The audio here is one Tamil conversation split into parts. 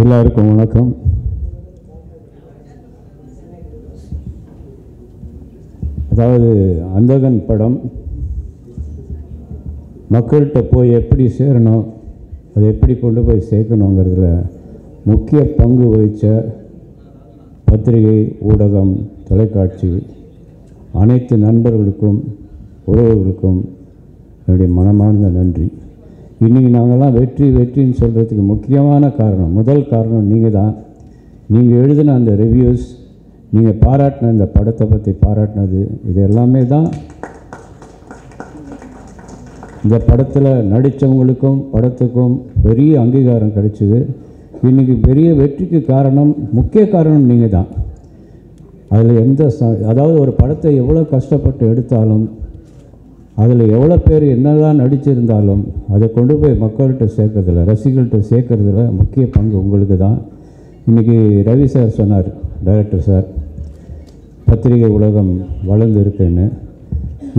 எல்லாருக்கும் வணக்கம். அதாவது அந்தகன் படம் மக்கள்கிட்ட போய் எப்படி சேரணும், அதை எப்படி கொண்டு போய் சேர்க்கணுங்கிறதுல முக்கிய பங்கு வகித்த பத்திரிகை, ஊடகம், தொலைக்காட்சி அனைத்து நண்பர்களுக்கும் உறவுகளுக்கும் என்னுடைய மனமார்ந்த நன்றி. இன்றைக்கி நாங்கள்லாம் வெற்றின்னு சொல்கிறதுக்கு முக்கியமான காரணம், முதல் காரணம் நீங்கள் தான். நீங்கள் எழுதின அந்த ரிவ்யூஸ், நீங்கள் பாராட்டின இந்த படத்தை பற்றி பாராட்டினது, இது எல்லாமே தான் இந்த படத்தில் நடித்தவங்களுக்கும் படத்துக்கும் பெரிய அங்கீகாரம் கிடைச்சிது. இன்றைக்கி பெரிய வெற்றிக்கு காரணம், முக்கிய காரணம் நீங்கள் தான். அதில் அதாவது ஒரு படத்தை எவ்வளோ கஷ்டப்பட்டு எடுத்தாலும், அதில் எவ்வளோ பேர் என்னதான் நடிச்சிருந்தாலும் அதை கொண்டு போய் மக்கள்கிட்ட சேர்க்கறதில்ல, ரசிகர்கள்ட்ட சேர்க்கறதில்ல முக்கிய பங்கு உங்களுக்கு தான். இன்றைக்கி ரவி சார் சொன்னார், டைரக்டர் சார், பத்திரிகை உலகம் வளர்ந்து இருக்குன்னு.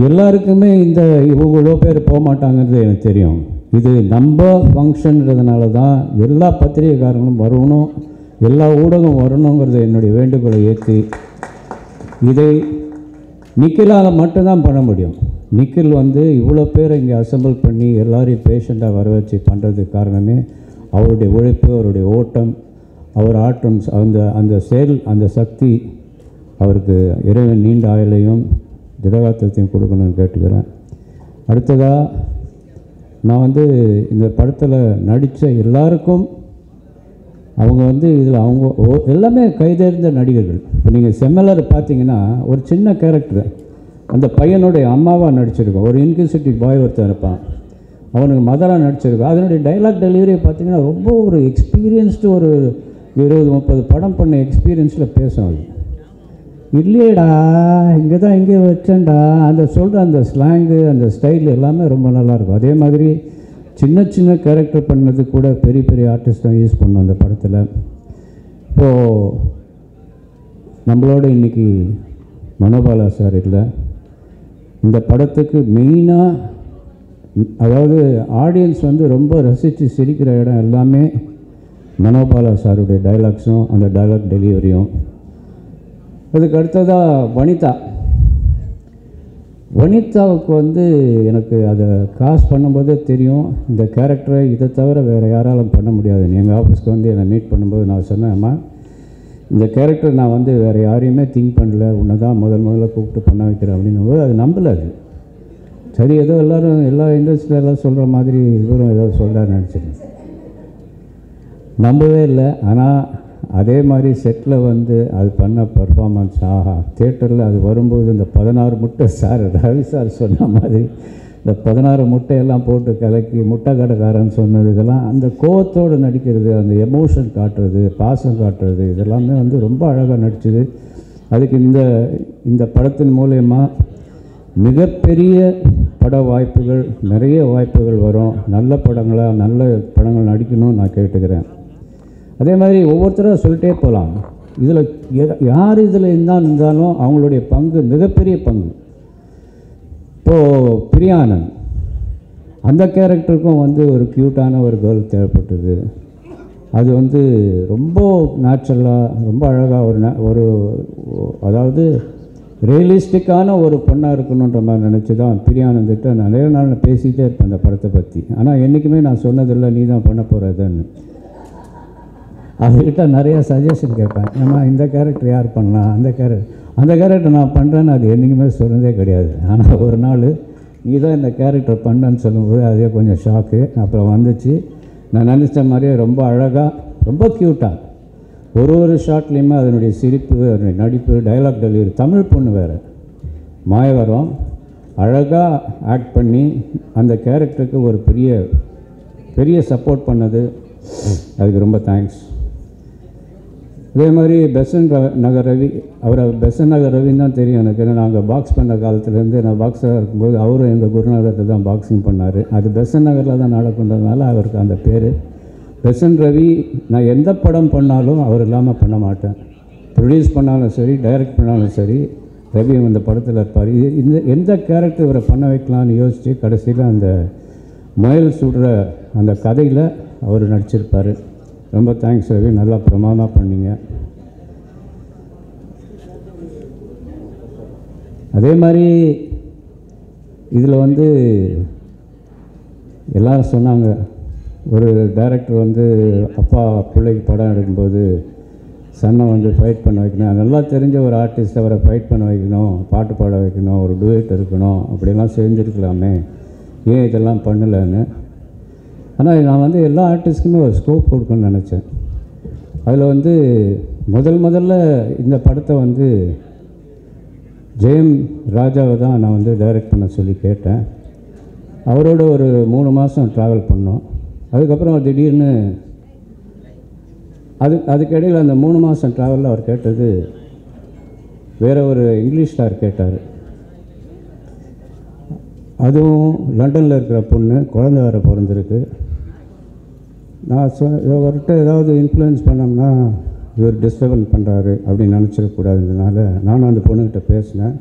எல்லாருக்குமே இந்த இவ்வளோ பேர் போக மாட்டாங்கிறது எனக்கு தெரியும். இது நம்ம ஃபங்க்ஷன்றதுனால தான் எல்லா பத்திரிகைக்காரங்களும் வரணும், எல்லா ஊடகம் வரணுங்கிறத என்னுடைய வேண்டுகோளை ஏற்றி இதை நிக்கிலால் மட்டும்தான் பண்ண முடியும். நிக்கில் இவ்வளோ பேரை இங்கே அசம்பிள் பண்ணி எல்லாரையும் பேஷண்ட்டாக வர வச்சு பண்ணுறதுக்கு காரணமே அவருடைய உழைப்பு, அவருடைய ஓட்டம், அவர் ஆட்டம், அந்த செயல், அந்த சக்தி. அவருக்கு இறைவன் நீண்ட ஆயுளையும் திடகாத்திரத்தையும் கொடுக்கணும்னு கேட்டுக்கிறேன். அடுத்ததாக நான் இந்த படத்தில் நடித்த எல்லாருக்கும் அவங்க இதில் அவங்க எல்லாமே கைதேர்ந்த நடிகர்கள். இப்போ நீங்கள் செம்மலர் பார்த்தீங்கன்னா ஒரு சின்ன கேரக்டர், அந்த பையனுடைய அம்மாவாக நடிச்சிருக்கோம். ஒரு இன்க்யூசிட்டிவ் பாய் ஒருத்தர் இருப்பான், அவனுக்கு மதராக நடிச்சிருக்கோம். அதனுடைய டைலாக் டெலிவரியை பார்த்திங்கன்னா ரொம்ப ஒரு எக்ஸ்பீரியன்ஸ்டு, ஒரு 20-30 படம் பண்ண எக்ஸ்பீரியன்ஸில் பேசும். அது இல்லையடா இங்கே தான் இங்கே வச்சேன்டா, அந்த சொல்கிற அந்த ஸ்லாங்கு, அந்த ஸ்டைல் எல்லாமே ரொம்ப நல்லாயிருக்கும். அதே மாதிரி சின்ன கேரக்டர் பண்ணது கூட பெரிய ஆர்டிஸ்ட் தான் யூஸ் பண்ணோம் அந்த படத்தில். இப்போது நம்மளோட இன்றைக்கி மனோபாலா சார் இல்லை. இந்த படத்துக்கு மெயினாக அதாவது ஆடியன்ஸ் ரொம்ப ரசித்து சிரிக்கிற இடம் எல்லாமே மனோபாலா சாருடைய டைலாக்ஸும் அந்த டைலாக் டெலிவரியும். அதுக்கு அடுத்ததாக வனிதாவுக்கு எனக்கு அதை காஸ்ட் பண்ணும்போதே தெரியும், இந்த கேரக்டரை இதை தவிர வேறு யாராலும் பண்ண முடியாதுன்னு. எங்கள் ஆஃபீஸ்க்கு என்னை மீட் பண்ணும்போது நான் சொன்னேன், அம்மா இந்த கேரக்டர் நான் வேறு யாரையுமே திங்க் பண்ணல, உன்னை தான் முதல்ல கூப்பிட்டு பண்ண வைக்கிறேன் அப்படின்னும்போது அது நம்பலை. அது சரி, ஏதோ எல்லோரும் எல்லா இண்டஸ்ட்ரியெல்லாம் சொல்கிற மாதிரி இவரும் ஏதோ சொல்கிறான்னு நினச்சிருக்கேன், நம்பவே இல்லை. ஆனால் அதே மாதிரி செட்டில் அது பண்ண பர்ஃபார்மன்ஸ், ஆஹா, தியேட்டரில் அது வரும்போது இந்த 16 முட்டை சார் ரவி சார் சொன்ன மாதிரி இந்த 16 முட்டையெல்லாம் போட்டு கலக்கி முட்டை கடைக்காரன்னு சொன்னது, இதெல்லாம் அந்த கோவத்தோடு நடிக்கிறது, அந்த எமோஷன் காட்டுறது, பாசம் காட்டுறது, இதெல்லாமே ரொம்ப அழகாக நடிச்சது. அதுக்கு இந்த படத்தின் மூலயமா மிகப்பெரிய பட வாய்ப்புகள், நிறைய வாய்ப்புகள் வரும். நல்ல படங்கள் நடிக்கணும்னு நான் கேட்டுக்கிறேன். அதே மாதிரி ஒவ்வொருத்தரும் சொல்லிட்டே போகலாம். இதில் யார் இதில் இருந்தாலும் அவங்களுடைய பங்கு மிகப்பெரிய பங்கு. இப்போது பிரியானந்த், அந்த கேரக்டருக்கும் ஒரு க்யூட்டான ஒரு கேர்ள் தேவைப்பட்டது. அது ரொம்ப நேச்சுரலாக, ரொம்ப அழகாக ஒரு அதாவது ரியலிஸ்டிக்கான ஒரு பொண்ணாக இருக்கணுன்ற மாதிரி நினச்சி தான் பிரியானந்திட்ட நிறைய நாள் பேசிகிட்டே இருப்பேன் அந்த படத்தை பற்றி. ஆனால் என்றைக்குமே நான் சொன்னதில்லை நீ தான் பண்ண போகிறதுன்னு. அதுக்கிட்ட நிறையா சஜஷன் கேட்பேன், ஏன்னா இந்த கேரக்டர் யார் பண்ணலாம், அந்த கேரக்டர் நான் பண்ணுறேன்னு அது என்றைக்குமே சொன்னதே கிடையாது. ஆனால் ஒரு நாள் நீ தான் இந்த கேரக்டர் பண்ணேன்னு சொல்லும்போது அதே கொஞ்சம் ஷாக்கு. அப்புறம் வந்துச்சு, நான் நினச்ச மாதிரியே ரொம்ப அழகாக, ரொம்ப க்யூட்டாக ஒரு ஷாட்லேயுமே அதனுடைய சிரிப்பு, அதனுடைய நடிப்பு, டைலாக் டெலிவரி, தமிழ் பொண்ணு வேறு, மாயவரம், அழகாக ஆக்ட் பண்ணி அந்த கேரக்டருக்கு ஒரு பெரிய சப்போர்ட் பண்ணது, அதுக்கு ரொம்ப தேங்க்ஸ். இதே மாதிரி பெசன்ட் நகர் ரவி, பெசன்ட் நகர் ரவின்னு தான் தெரியும் எனக்கு. ஏன்னா நாங்கள் பாக்ஸ் பண்ண காலத்துலேருந்து, நான் பாக்ஸராக இருக்கும்போது அவரும் எங்கள் குருநாதர்கிட்ட தான் பாக்ஸிங் பண்ணார். அது பெசன்ட் நகரில் தான் நடக்குன்றதுனால அவருக்கு அந்த பேர் பெசன்ட் ரவி. நான் எந்த படம் பண்ணாலும் அவர் இல்லாமல் பண்ண மாட்டேன். ப்ரொடியூஸ் பண்ணாலும் சரி, டைரக்ட் பண்ணாலும் சரி, ரவி இந்த படத்தில் இருப்பார். எந்த கேரக்டர் இவரை பண்ண வைக்கலான்னு யோசித்து கடைசியில் அந்த முயல் சுடுற அந்த கதையில் அவர் நடிச்சிருப்பார். ரொம்ப தேங்க்ஸ் ரவி, நல்லா பிரமாதமாக பண்ணீங்க. அதே மாதிரி இதில் வந்து எல்லோரும் சொன்னாங்க, ஒரு டைரக்டர் வந்து அப்பா பிள்ளைக்கு படம் எடுக்கும்போது சன்னை வந்து ஃபைட் பண்ண வைக்கணும், நல்லா தெரிஞ்ச ஒரு ஆர்டிஸ்ட் அவரை ஃபைட் பண்ண வைக்கணும், பாட்டு பாட வைக்கணும், ஒரு டுவேட் இருக்கணும், அப்படிலாம் செஞ்சுருக்கலாமே, ஏன் இதெல்லாம் பண்ணலைன்னு. ஆனால் நான் வந்து எல்லா ஆர்டிஸ்ட்டுக்குமே ஒரு ஸ்கோப் கொடுக்கணும்னு நினச்சேன். அதில் வந்து முதல்ல இந்த படத்தை வந்து ஜெயம் ராஜாவை தான் நான் வந்து டைரக்ட் பண்ண சொல்லி கேட்டேன். அவரோட ஒரு 3 மாதம் ட்ராவல் பண்ணோம். அதுக்கப்புறம் திடீர்னு அதுக்கிடையில் அந்த 3 மாதம் ட்ராவலில் அவர் கேட்டது வேறு ஒரு இங்கிலீஷ் ஸ்டார் கேட்டார். அதுவும் லண்டனில் இருக்கிற பொண்ணு, குழந்தை வேறு பிறந்திருக்கு. நான் அவர்கிட்ட ஏதாவது இன்ஃப்ளூயன்ஸ் பண்ணோம்னா இவர் டிஸ்டர்பன்ஸ் பண்ணுறாரு அப்படின்னு நினச்சிடக்கூடாதுனால நானும் அந்த பொண்ணுக்கிட்ட பேசினேன்.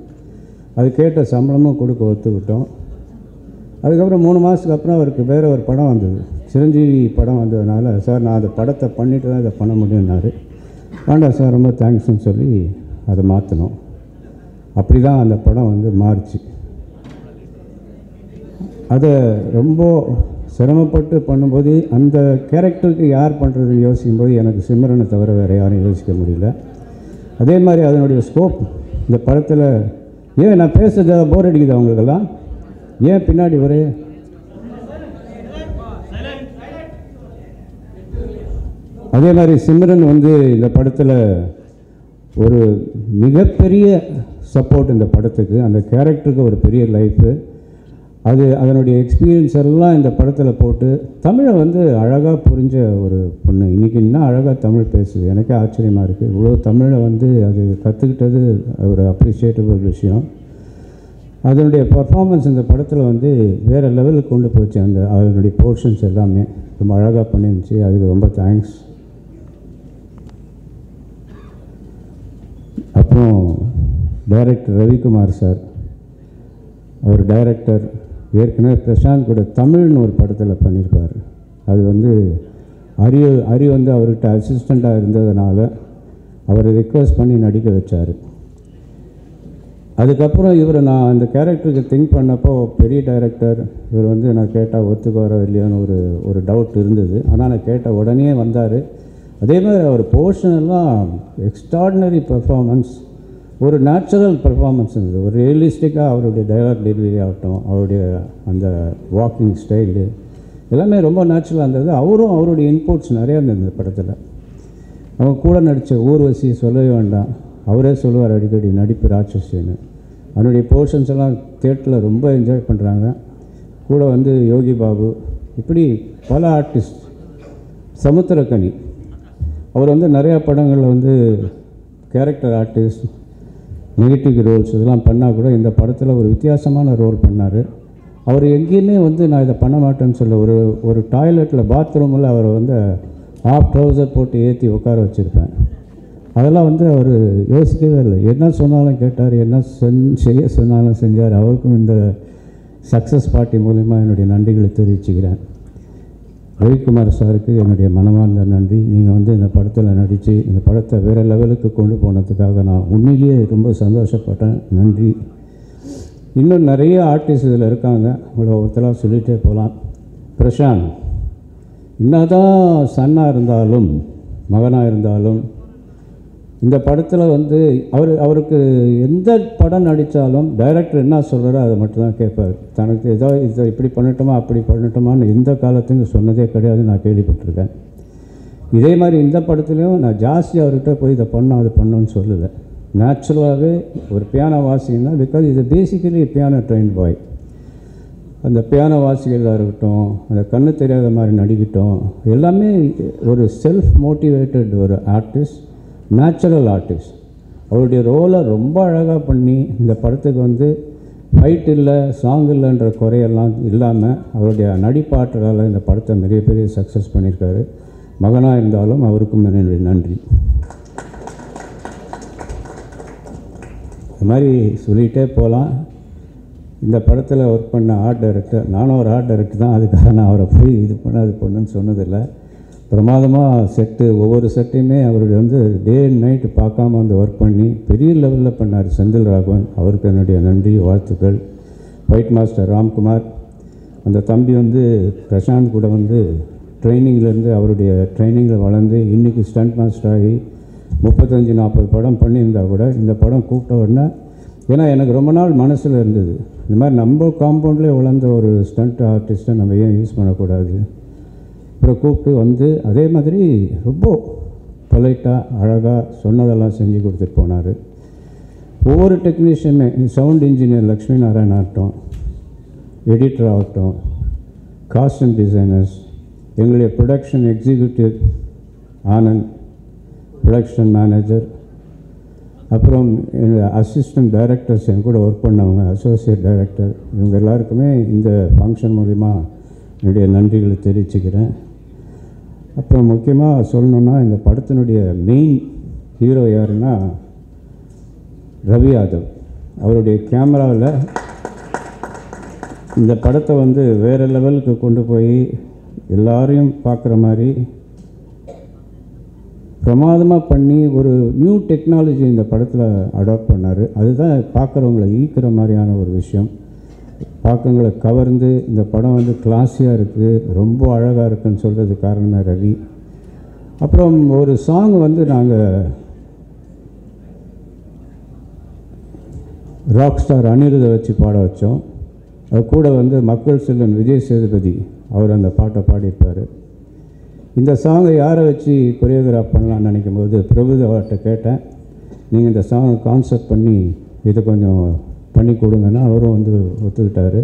அது கேட்ட சம்பளமும் கொடுக்க ஒத்துக்கிட்டோம். அதுக்கப்புறம் 3 மாதத்துக்கு அப்புறம் அவருக்கு வேறு ஒரு படம் வந்தது, சிரஞ்சீவி படம் வந்ததுனால, சார் நான் அந்த படத்தை பண்ணிவிட்டு தான் இதை பண்ண முடியும்னாரு. வேண்டாம் சார், ரொம்ப தேங்க்ஸ்ன்னு சொல்லி அதை மாற்றினோம். அப்படி தான் அந்த படம் வந்து மாறிச்சு. அதை ரொம்ப சிரமப்பட்டு பண்ணும்போது அந்த கேரக்டருக்கு யார் பண்ணுறதுன்னு யோசிக்கும்போது எனக்கு சிம்ரனை தவிர வேறு யாரும் யோசிக்க முடியல. அதே மாதிரி அதனுடைய ஸ்கோப் இந்த படத்தில், ஏன் நான் பேசுகிறத போர் அடிக்குது அவங்களுக்கெல்லாம், ஏன் பின்னாடி ஒரே அதே மாதிரி சிம்ரன் வந்து இந்த படத்தில் ஒரு மிகப்பெரிய சப்போர்ட் இந்த படத்துக்கு, அந்த கேரக்டருக்கு ஒரு பெரிய லைஃபு. அதனுடைய எக்ஸ்பீரியன்ஸ் எல்லாம் இந்த படத்தில் போட்டு தமிழை வந்து அழகாக புரிஞ்ச ஒரு பொண்ணு. இன்றைக்கி இன்னும் அழகாக தமிழ் பேசுது, எனக்கே ஆச்சரியமாக இருக்குது. இவ்வளோ தமிழை வந்து அது கற்றுக்கிட்டது ஒரு அப்ரிஷியேட்டபிள் விஷயம். அதனுடைய பர்ஃபார்மன்ஸ் இந்த படத்தில் வந்து வேறு லெவலுக்கு கொண்டு போச்சு. அதனுடைய போர்ஷன்ஸ் எல்லாமே ரொம்ப அழகாக பண்ணிருந்துச்சு. அதுக்கு ரொம்ப தேங்க்ஸ். அப்புறம் டைரக்டர் ரவிக்குமார் சார், அவர் டைரக்டர் ஏற்கனவே பிரசாந்த் கூட தமிழ்னு ஒரு படத்தில் பண்ணியிருப்பார். அது வந்து அரி வந்து அவர்கிட்ட அசிஸ்டண்ட்டாக இருந்ததுனால அவரை ரிக்வெஸ்ட் பண்ணி நடிக்க வச்சார். அதுக்கப்புறம் இவர் நான் அந்த கேரக்டருக்கு திங்க் பண்ணப்போ பெரிய டைரக்டர், இவர் வந்து நான் கேட்டால் ஒத்துக்குவாரோ இல்லையோன்னு ஒரு டவுட் இருந்தது. ஆனால் நான் கேட்ட உடனே வந்தார். அதே மாதிரி அவர் போர்ஷன் எல்லாம் எக்ஸ்ட்ராடினரி பர்ஃபார்மன்ஸ், ஒரு நேச்சுரல் பர்ஃபார்மன்ஸ் இருந்தது. ஒரு ரியலிஸ்டிக்காக அவருடைய டைலாக் டெலிவரி ஆகட்டும், அவருடைய அந்த வாக்கிங் ஸ்டைலு எல்லாமே ரொம்ப நேச்சுரலாக இருந்தது. அவருடைய இன்புட்ஸ் நிறையா இருந்தது இந்த படத்தில். அவங்க கூட நடித்த ஊர்வசி சொல்லவே வேண்டாம், அவரே சொல்லுவார் அடிக்கடி, நடிப்பு ராட்சசின்னு. அவருடைய போர்ஷன்ஸ் எல்லாம் தியேட்டரில் ரொம்ப என்ஜாய் பண்ணுறாங்க. கூட வந்து யோகி பாபு, இப்படி பல ஆர்டிஸ்ட். சமுத்திரக்கனி, அவர் வந்து நிறையா படங்களில் வந்து கேரக்டர் ஆர்டிஸ்ட், நெகட்டிவ் ரோல்ஸ் இதெல்லாம் பண்ணால் கூட இந்த படத்தில் ஒரு வித்தியாசமான ரோல் பண்ணார். அவர் எங்கேயுமே வந்து நான் இதை பண்ண மாட்டேன்னு சொல்ல, ஒரு டாய்லெட்டில் பாத்ரூமில் அவரை வந்து ஹாஃப் ட்ரௌசர் போட்டு ஏற்றி உட்கார வச்சுருப்பேன். அதெல்லாம் வந்து அவர் யோசிக்கவே இல்லை, என்ன சொன்னாலும் கேட்டார், என்ன செய்ய சொன்னாலும் செஞ்சார். அவருக்கும் இந்த சக்ஸஸ் பார்ட்டி மூலிமா என்னுடைய நன்றிகளை தெரிவிச்சுக்கிறேன். ரவிக்குமார் சாருக்கு என்னுடைய மனமார்ந்த நன்றி. நீங்கள் வந்து இந்த படத்தில் நடித்து இந்த படத்தை வேறு லெவலுக்கு கொண்டு போனதுக்காக நான் உண்மையிலேயே ரொம்ப சந்தோஷப்பட்டேன். நன்றி. இன்னும் நிறைய ஆர்டிஸ்ட் இதில் இருக்காங்க, உங்களை ஒருத்தராக சொல்லிகிட்டே போகலாம். பிரசாந்த் என்னதான் சன்னாக இருந்தாலும் மகனாக இருந்தாலும் இந்த படத்தில் வந்து அவருக்கு எந்த படம் நடித்தாலும் டைரக்டர் என்ன சொல்கிறாரோ அதை மட்டும்தான் கேட்பார். தனக்கு ஏதோ இதை இப்படி பண்ணட்டுமா அப்படி பண்ணட்டுமான்னு எந்த காலத்துக்கும் சொன்னதே கிடையாது, நான் கேள்விப்பட்டிருக்கேன். இதே மாதிரி இந்த படத்துலையும் நான் ஜாஸ்தி அவர்கிட்ட போய் இதை பண்ணோம் அது பண்ணோன்னு சொல்லலை. நேச்சுரலாகவே ஒரு பியானோ வாசிங்கன்னா, பிகாஸ் இது பேசிக்கலி பியானோ ட்ரெயின் பாய். அந்த பியானோ வாசிகளாக இருக்கட்டும், அந்த கண்ணு தெரியாத மாதிரி நடிக்கட்டும், எல்லாமே ஒரு செல்ஃப் மோட்டிவேட்டட் ஒரு ஆர்டிஸ்ட், நேச்சுரல் ஆர்டிஸ்ட். அவருடைய ரோலை ரொம்ப அழகாக பண்ணி இந்த படத்துக்கு வந்து ஃபைட் இல்லை, சாங் இல்லைன்ற குறையெல்லாம் இல்லாமல் அவருடைய நடிப்பாற்றலால் இந்த படத்தை மிகப்பெரிய சக்ஸஸ் பண்ணியிருக்காரு. மகனாக இருந்தாலும் அவருக்கும் என்னுடைய நன்றி. இது மாதிரி சொல்லிகிட்டே போகலாம். இந்த படத்தில் ஒர்க் பண்ண ஆர்ட் டைரக்டர், நானும் ஒரு ஆர்ட் டைரக்டர் தான், அதுக்காக நான் அவரை போய் இது பண்ண அது பண்ணுன்னு சொன்னதில்லை. பிரமாதமாக செட்டு, ஒவ்வொரு செட்டையுமே அவருடைய வந்து டே அண்ட் நைட்டு பார்க்காம வந்து ஒர்க் பண்ணி பெரிய லெவலில் பண்ணார் செந்தில் ராகவன். அவருக்கு என்னுடைய நன்றி வாழ்த்துக்கள். ஃபைட் மாஸ்டர் ராம்குமார், அந்த தம்பி வந்து பிரசாந்த் கூட வந்து ட்ரைனிங்லேருந்து அவருடைய ட்ரைனிங்கில் வளர்ந்து இன்றைக்கி ஸ்டண்ட் மாஸ்டர் ஆகி 35-40 படம் பண்ணியிருந்தால் கூட இந்த படம் கூப்பிட்ட உடனே, ஏன்னா எனக்கு ரொம்ப நாள் மனசில் இருந்தது, இந்த மாதிரி நம்ம காம்பவுண்ட்லேயே வளர்ந்த ஒரு ஸ்டண்ட் ஆர்டிஸ்ட்டை நம்ம ஏன் யூஸ் பண்ணக்கூடாது. அப்புறம் கூப்பிட்டு வந்து அதே மாதிரி ரொம்ப பொலைட்டாக அழகாக சொன்னதெல்லாம் செஞ்சு கொடுத்துட்டு போனார். ஒவ்வொரு டெக்னீஷியனுமே, சவுண்ட் இன்ஜினியர் லக்ஷ்மி நாராயண் ஆகட்டும், எடிட்டர் ஆகட்டும், காஸ்டியூம் டிசைனர்ஸ், எங்களுடைய production executive Anand, production manager, அப்புறம் அசிஸ்டன்ட் டைரக்டர்ஸ் என் கூட ஒர்க் பண்ணவங்க, அசோசியேட் டைரக்டர், இவங்க எல்லாருக்குமே இந்த ஃபங்க்ஷன் மூலிமா என்னுடைய நன்றிகளை தெரிவிச்சுக்கிறேன். அப்புறம் முக்கியமாக சொல்லணுன்னா, இந்த படத்தினுடைய மெயின் ஹீரோ யாருன்னா ரவி யாதவ். அவருடைய கேமராவில் இந்த படத்தை வந்து வேறு லெவலுக்கு கொண்டு போய் எல்லாரையும் பார்க்குற மாதிரி பிரமாதமாக பண்ணி ஒரு நியூ டெக்னாலஜி இந்த படத்தில் அடாப்ட் பண்ணார். அதுதான் பார்க்குறவங்களை ஈர்க்கிற மாதிரியான ஒரு விஷயம். பார்க்கவங்களை கவர்ந்து இந்த படம் வந்து கிளாஸியாக இருக்குது, ரொம்ப அழகாக இருக்குதுன்னு சொல்கிறது காரணமே ரவி. அப்புறம் ஒரு சாங் வந்து நாங்கள் ராக் ஸ்டார் அனிருத்தை வச்சு பாட வச்சோம். அது கூட வந்து மக்கள் செல்வன் விஜய் சேதுபதி அவர் அந்த பாட்டை பாடியிருப்பார். இந்த சாங்கை யாரை வச்சு கொரியோகிராஃப் பண்ணலான்னு நினைக்கும் போது பிரபுதேவாட்ட கேட்டேன், நீங்கள் இந்த சாங்கை கான்செப்ட் பண்ணி இதை கொஞ்சம் பண்ணி கொடுங்கன்னா அவரும் வந்து ஒத்துக்கிட்டார்.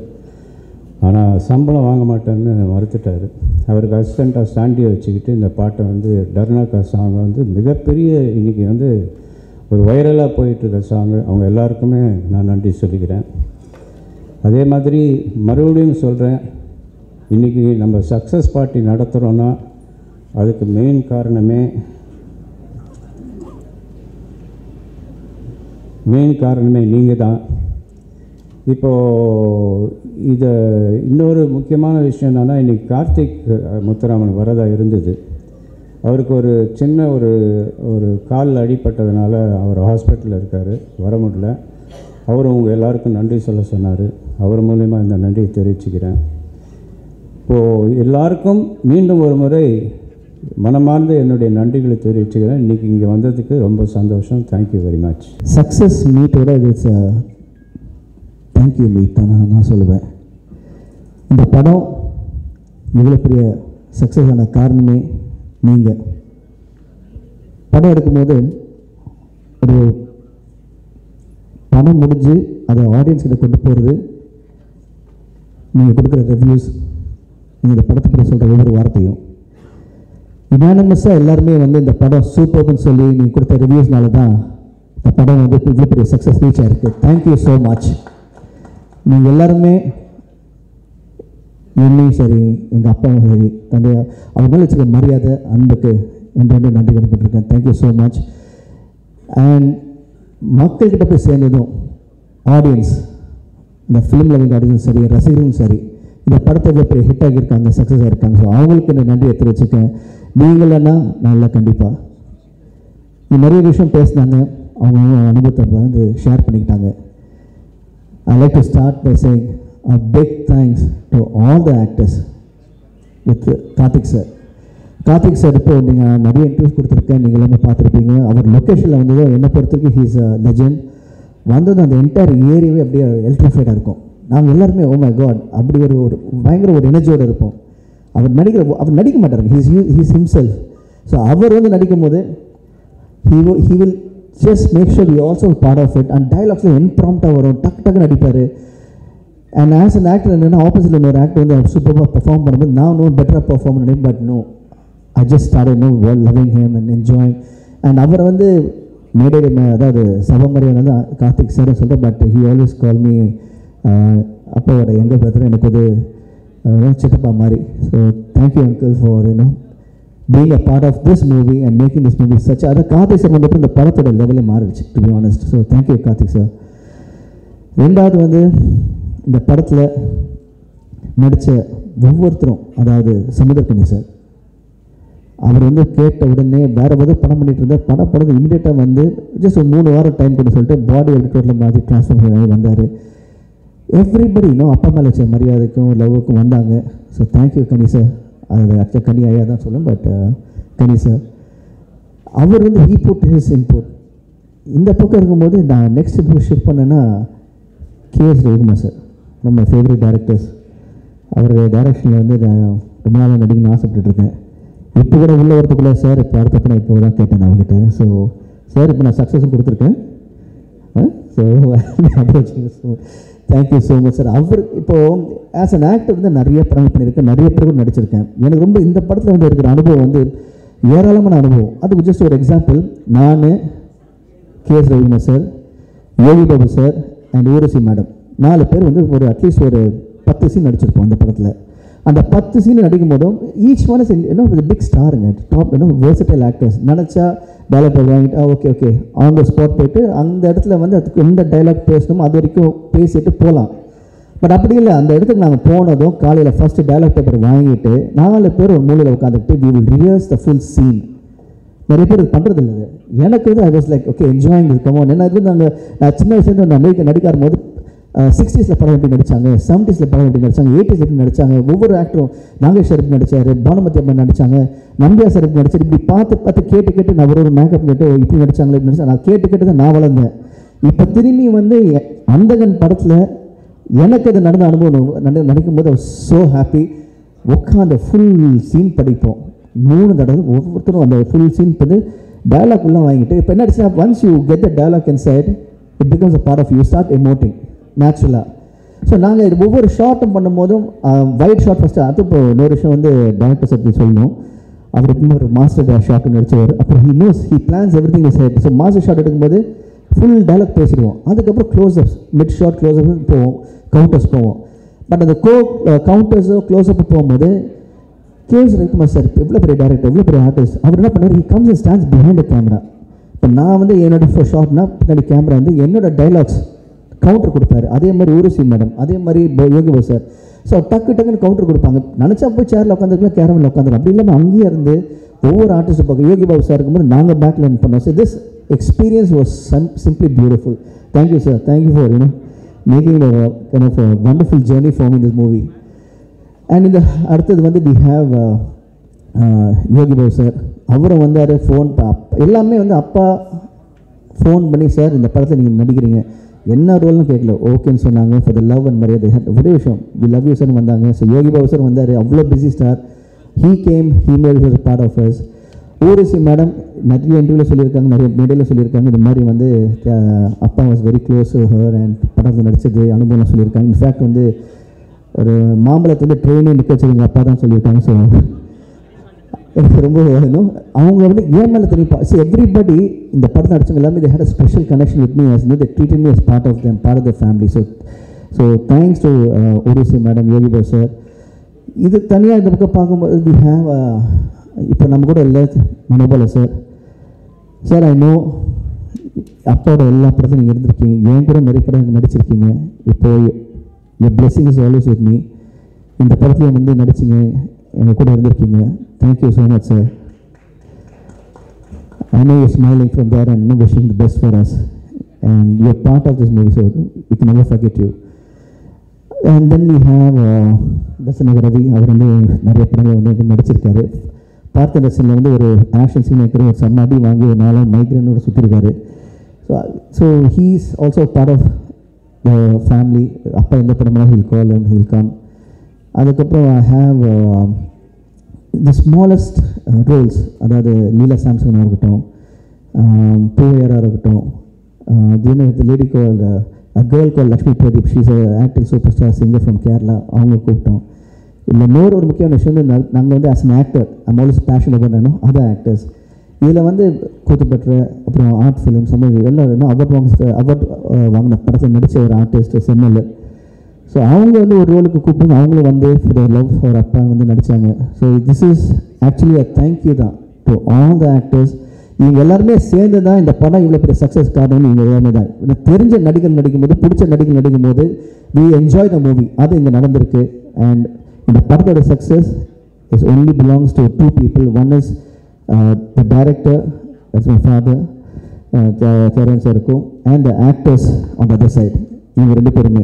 ஆனால் சம்பளம் வாங்க மாட்டேன்னு மறுத்துட்டார். அவருக்கு அசிஸ்டண்ட்டாக சாண்டியை வச்சுக்கிட்டு இந்த பாட்டை வந்து டர்னாக்கா சாங்கை வந்து மிகப்பெரிய இன்றைக்கி வந்து ஒரு வைரலாக போயிட்டுருக்க சாங்கு. அவங்க எல்லாருக்குமே நான் நன்றி சொல்லிக்கிறேன். அதே மாதிரி மறுபடியும் சொல்கிறேன், இன்றைக்கி நம்ம சக்ஸஸ் பார்ட்டி நடத்துகிறோன்னா அதுக்கு மெயின் காரணமே நீங்கள் தான். இப்போது இதை இன்னொரு முக்கியமான விஷயம் என்னென்னா, இன்றைக்கி கார்த்திக் முத்துராமன் வரதா இருந்தது. அவருக்கு ஒரு சின்ன ஒரு காலில் அடிப்பட்டதுனால அவர் ஹாஸ்பிட்டலில் இருக்கார், வர முடியல. அவரும் உங்கள் எல்லாருக்கும் நன்றி சொல்ல சொன்னார். அவர் மூலமா இந்த நன்றியை தெரிவிச்சுக்கிறேன். இப்போது எல்லாருக்கும் மீண்டும் ஒரு முறை மனமார்ந்த என்னுடைய நன்றிகளை தெரிவிச்சுக்கிறேன். இன்றைக்கி இங்கே வந்ததுக்கு ரொம்ப சந்தோஷம். Thank you very much. சக்ஸஸ் மீட்டோட இட்ஸ் தேங்க்யூ மீட் தான் நான் சொல்லுவேன். இந்த படம் இவ்வளோ பெரிய சக்ஸஸ் ஆன காரணமே நீங்கள். படம் எடுக்கும்போது ஒரு படம் முடிஞ்சு அதை ஆடியன்ஸ்கிட்ட கொண்டு போகிறது, நீங்கள் கொடுக்குற ரிவ்யூஸ், நீங்கள் இந்த படத்தை பற்றி சொல்கிற ஒவ்வொரு வார்த்தையும் யுனானிமஸாக எல்லாருமே வந்து இந்த படம் சூப்பர்னு சொல்லி நீங்கள் கொடுத்த ரிவ்யூஸ்னால தான் இந்த படம் வந்து இவ்வளோ பெரிய சக்ஸஸ் ரீச் ஆகிருக்கு. Thank you so much. நீங்கள் எல்லாருமே என்னையும் சரி, எங்கள் அப்பாவும் சரி, தந்தை அவங்க மேலே வச்சுக்க மரியாதை, அன்புக்கு என்று நன்றி கடன்பட்டிருக்கேன். Thank you so much. அண்ட் மக்கள்கிட்ட போய் சேர்ந்ததும் ஆடியன்ஸ், இந்த ஃபிலிம் லவிங் ஆடியன்ஸும் சரி, ரசிகர்களும் சரி, இந்த படத்தை எவ்வளோ பெரிய ஹிட் ஆகியிருக்காங்க, சக்ஸஸ் ஆகிருக்காங்க. ஸோ அவங்களுக்கு இந்த நன்றியை தெரிவிச்சுக்கேன். நீங்களன்னா நல்லா கண்டிப்பாக நிறைய விஷயம் பேசினாங்க, அவங்க அனுபவத்தை வந்து ஷேர் பண்ணிக்கிட்டாங்க. I like to start by saying a big thanks to all the actors with Karthik sir. Karthik sir இப்போ நீங்கள் நிறைய இன்டர்வியூஸ் கொடுத்துருக்கேன், நீங்கள் எல்லாமே பார்த்துருப்பீங்க. அவர் லொக்கேஷனில் வந்ததோ என்னை பொறுத்தவரைக்கும் ஹீஸ் அ லெஜண்ட். வந்தது அந்த என்டையர் ஏரியாவே அப்படியே எலக்ட்ரிஃபைடாக இருக்கும். நாங்கள் எல்லாருமே ஓ மை காட் அப்படி ஒரு பயங்கர ஒரு எனர்ஜியோடு இருப்போம். அவர் நடிக்க மாட்டார், ஹீஸ் ஹிம்செல்ஃப். ஸோ அவர் வந்து நடிக்கும் போது he will just make sure we also part of it. And dialogues impromptu வரும், டக்கு நடிப்பார். அண்ட் ஆஸ் அன் ஆக்டர் என்னென்னா ஆப்போசிட்டில் ஒரு ஆக்டர் வந்து சூப்பராக பெர்ஃபார்ம் பண்ணும்போது நான் பெட்டராக பெர்ஃபார்ம் பண்ணேன். But no, I just started loving him and enjoying. And அவரை வந்து மேடையில் அதாவது சபமரியாதை தான் கார்த்திக் சார் சொல்கிறேன். But he always call me அப்பாவோட எங்கள் பிரதர், எனக்கு ஒரு சித்தப்பா மாதிரி. So thank you uncle for being a part of this movie and making this movie such a Karthik sir வந்துட்டு இந்த படத்தோட லெவலே மாறிடுச்சு, to be honest. So thank you Karthik sir. ரெண்டாவது வந்து இந்த படத்தில் நடித்த ஒவ்வொருத்தரும், அதாவது சமுத்திரக்கனி சார், அவர் வந்து கேட்ட உடனே வேறு ஏதாவது படம் பண்ணிட்டு இருந்தால் படம் இமீடியட்டாக வந்து ஜஸ்ட் ஒரு 3 வாரம் டைம் கொடுத்து சொல்லிட்டு பாடி எடிட்டோரில் மாதிரி ட்ரான்ஸ்ஃபர் பண்ணி வந்தார். எவ்ரிபடி இன்னும் அப்பா மேலே வச்ச மரியாதைக்கும் லவ்வுக்கும் வந்தாங்க. ஸோ தேங்க்யூ கனி சார். அது ஆக்சுவலாக கனி ஐயா தான் சொல்லும், பட் கனி சார் அவர் வந்து ஹீ புட் ஹிஸ் இன்புட். இந்த பக்கம் இருக்கும்போது நான் நெக்ஸ்ட் இப்போ ஷிஃப்ட் பண்ணேன்னா கேஎஸ் ரவிக்குமார் சார், நம்ம ஃபேவரட் டேரக்டர்ஸ். அவருடைய டைரக்ஷனில் வந்து நான் ரொம்ப நாளாக நடிக்கணும்னு ஆசைப்பட்டுருக்கேன். இப்போ கூட உள்ள வரத்துக்குள்ளே சார் இப்போ அடுத்த படம் இப்போ தான் கேட்டேன் நான் அவங்ககிட்ட. ஸோ சார் இப்போ நான் சக்ஸஸும் கொடுத்துருக்கேன். So thank you so much sir. அவர் இப்போது ஆஸ் அன் ஆக்டர் வந்து நிறைய படங்கள் பண்ணியிருக்கேன், நிறைய பேர் கூட நடிச்சிருக்கேன். எனக்கு ரொம்ப இந்த படத்தில் வந்து இருக்கிற அனுபவம் வந்து ஏராளமான அனுபவம். அதுக்கு ஜஸ்ட் ஒரு எக்ஸாம்பிள், நான் KS Ravikumar sir, Yogi Babu sir and Urvashi madam 4 பேர் வந்து ஒரு அட்லீஸ்ட் ஒரு 10 சீன் நடிச்சிருப்போம் அந்த படத்தில். அந்த 10 சீன் நடிக்கும் போதும் ஈச் ஒன் இஸ் பிக் ஸ்டாருங்க, டாப் வெர்சடைல் ஆக்டர்ஸ். நினச்சா டைலாக் வாங்கிட்டு ஓகே ஆன் த ஸ்பாட் போயிட்டு அந்த இடத்துல வந்து அதுக்கு எந்த டைலாக் பேசணுமோ அது வரைக்கும் பேசிட்டு போகலாம். பட் அப்படி இல்லை, அந்த இடத்துக்கு நாங்கள் போனதும் காலையில் ஃபஸ்ட்டு டைலாக் பேப்பர் வாங்கிட்டு 4 பேர் ஒரு மூலையில் உட்காந்துட்டு we will rehearse the full scene. நிறைய பேர் இது பண்ணுறது இல்லை. எனக்கு வந்து I was like okay enjoying இது கமோன். ஏன்னா இது நான் சின்ன வயசுலேருந்து அந்த அமெரிக்கா நடிக்காத போது 60s படம் எப்படி நடித்தாங்க, 70s படம் எப்படி நடித்தாங்க, 80s எப்படி நடித்தாங்க, ஒவ்வொரு ஆக்டரும் நாகேஷ் எப்படி நடித்தார், பானுமதி அம்மா நடித்தாங்க, நம்பியா சார் எப்படி நடிச்சார், இப்படி பார்த்து கேட்டு நான் ஒரு மேக்கப் கேட்டு இப்படி நடித்தாங்களே இப்படி நடிச்சாங்க. நான் கேட்டு தான் நான் வளர்ந்தேன். இப்போ திரும்பி வந்து அந்தகன் படத்தில் எனக்கு அது நடந்த அனுபவம் நடிக்கும் போது ஸோ ஹாப்பி. உட்காந்து ஃபுல் சீன் படிப்போம் 3 தடவை ஒவ்வொருத்தரும் அந்த ஃபுல் சீன் வந்து டைலாக் உள்ள வாங்கிட்டு இப்போ என்ன ஆச்சுன்னா once you get the dialogue inside it becomes a part of you start emoting நேச்சுரலாக. ஸோ நாங்கள் ஒவ்வொரு ஷார்ட்டும் பண்ணும்போதும் வைட் ஷார்ட் ஃபஸ்ட்டு அது இப்போ இன்னொரு விஷயம் வந்து டேரக்டர்ஸ் எப்படி சொல்லணும், அவர் எப்பவுமே ஒரு மாஸ்டர் ஷார்ட்னு நடிச்சவர். அப்புறம் he plans everything is right. So master shot எடுக்கும்போது ஃபுல் டைலாக் பேசிடுவோம், அதுக்கப்புறம் க்ளோஸ்அப்ஸ் மிட் ஷார்ட் க்ளோஸ்அப் போவோம், கவுண்டர்ஸ் போவோம். பட் அந்த கவுண்டர்ஸோ க்ளோஸ்அப் போகும்போது கேஎஸ் ரவிக்குமார் சார் எவ்வளோ பெரிய டேரக்டர், எவ்வளோ பெரிய ஆர்டிஸ்ட், அவர் என்ன பண்ணுவார், he comes and stands behind the camera. இப்போ நான் வந்து என்னோட ஷார்ட்னா பின்னாடி கேமரா வந்து என்னோட டைலாக்ஸ் கவுண்டர் கொடுப்பாரு. அதே மாதிரி ஊர்வசி மேடம், அதே மாதிரி யோகி பாபு சார். ஸோ டக்குன்னு கவுண்டர் கொடுப்பாங்க. நினச்சா போய் சேரில் உட்காந்துருக்கலாம், கேரமில் உட்காந்துருக்கலாம். அப்படி இல்லாமல் அங்கேயே இருந்து ஒவ்வொரு ஆர்டிஸ்ட் பார்க்க யோகி பாபு சார் இருக்கும்போது நாங்கள் பேக் லைன் பண்ணோம். So this experience was simply beautiful. Thank you sir, thank you for making kind of wonderful journey for me this movie. And இந்த அடுத்தது வந்து we have Yogi Babu sir. அவரும் வந்தார், ஃபோன் எல்லாமே வந்து அப்பா ஃபோன் பண்ணி சார் இந்த படத்தில் நீங்கள் நடிக்கிறீங்க, என்ன ரோல்னு கேட்கல, ஓகேன்னு சொன்னாங்க. ஃபார் த லவ் அண்ட் மரியாதை ஒரே விஷயம் வி லவ் யூ சார் வந்தாங்க. ஸோ யோகி பாபு சார் வந்தார், அவ்வளோ busy star. He came, he made his part of us. Urvashi madam நிறைய இன்டர்வியூவில் சொல்லியிருக்காங்க, நிறைய மீடியாவில் சொல்லியிருக்காங்க, இந்த மாதிரி வந்து அப்பா was very close to her and படத்தில் நடித்தது அனுபவம் சொல்லியிருக்காங்க. இன்ஃபேக்ட் வந்து ஒரு மாம்பழத்தை வந்து ட்ரெயினே நிற்க வச்சுருங்க அப்பா தான் சொல்லியிருக்காங்க. ஸோ எனக்கு ரொம்ப வேணும். அவங்க வந்து ஏன் மேலே தெரியும். ஸோ எவ்ரிபடி இந்த படத்தை நடிச்சவங்க எல்லாமே they had a special connection with me as they treated me as part of them, part of the family. So thanks to Urvashi madam, Yogi Babu sir. இது தனியாக இந்த பக்கம் பார்க்கும்போது we have இப்போ நம்ம கூட இல்லை Manobala sir. Sir I know அப்பாவோட எல்லா படத்தையும் நீங்கள் இருந்திருக்கீங்க, என் கூட நிறைய படம் நடிச்சிருக்கீங்க. இப்போது your blessing is always with me. இந்த படத்தில் வந்து நடிச்சிங்க, எங்கள் கூட இருந்திருக்கீங்க. Thank you so much sir. I know you're smiling from there and wishing the best for us. And you're part of this movie, so we can never forget you. And then we have தசனகர் ரவி. அவர் வந்து நிறைய படங்கள் வந்து நடிச்சிருக்காரு. பார்த்த தர்ஷனில் வந்து ஒரு ஆக்ஷன் சீன் இருக்கிற ஒரு சம்மாடி வாங்கி ஒரு 4 மைக்ரேனோட சுற்றிருக்காரு. So he is also part of the family. அப்பா எந்த படமெல்லாம் he'll call and he'll come. அதுக்கப்புறம் I have the smallest roles, அதாவது லீலா சாம்சனாக இருக்கட்டும், பூவையராக இருக்கட்டும், lady call girl call Lakshmi Pradeep, she's actor super star singer from Kerala, அவங்க கூப்பிட்டோம். இல்லை இன்னொரு ஒரு முக்கியமான விஷயம் வந்து நாங்கள் வந்து as an actor I'm always passion பண்ணணும் அதர் ஆக்டர்ஸ். இதில் வந்து கூத்துப்பற்ற அப்புறம் ஆர்ட் ஃபிலிம்ஸ் அந்த எல்லாம் அவார்ட் வாங்கின படத்தில் நடித்த ஒரு ஆர்டிஸ்ட் சென்னல். ஸோ அவங்க வந்து ஒரு ரோலுக்கு கூப்பிட்டு அவங்களும் வந்து ஃபார் த லவ் ஃபார் அப்பா வந்து நடித்தாங்க. So this is actually a thank you தான் டு ஆல் த ஆக்டர்ஸ். இவங்க எல்லாருமே சேர்ந்து தான் இந்த படம் இவ்வளோ பெரிய சக்ஸஸ் காரணம். இவங்க எல்லாமே தான் எனக்கு தெரிஞ்ச நடிகர் நடிக்கும்போது, பிடிச்ச நடிகர் நடிக்கும்போது வி என்ஜாய் த மூவி. அது இங்கே நடந்திருக்கு. அண்ட் இந்த படத்தோட success is only belongs to 2 people. One is the director, that's my father, Charan Sarkum, and the actors on the other side. இவங்க ரெண்டு பேருமே